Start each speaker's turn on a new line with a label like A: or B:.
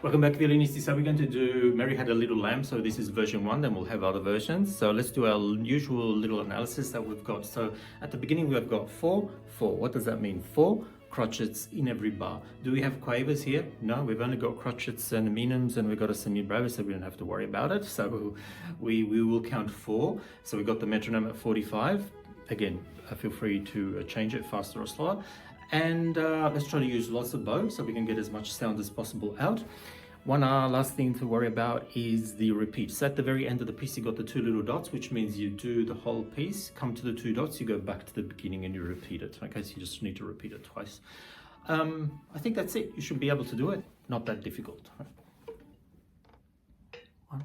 A: Welcome back, violinists. So we're going to do Mary Had a Little Lamb. So this is version 1, then we'll have other versions. So let's do our usual little analysis that we've got. So at the beginning we've got 4, 4. What does that mean? 4 crotchets in every bar. Do we have quavers here? No, we've only got crotchets and minimums, and we've got a semi-breve, so we don't have to worry about it. So we will count 4. So we got the metronome at 45. Again, feel free to change it faster or slower. And let's try to use lots of bow so we can get as much sound as possible out. One last thing to worry about is the repeat. So at the very end of the piece, you got the 2 little dots, which means you do the whole piece, come to the 2 dots, you go back to the beginning and you repeat it. Okay, so you just need to repeat it twice. I think that's it. You should be able to do it. Not that difficult. Right? 1,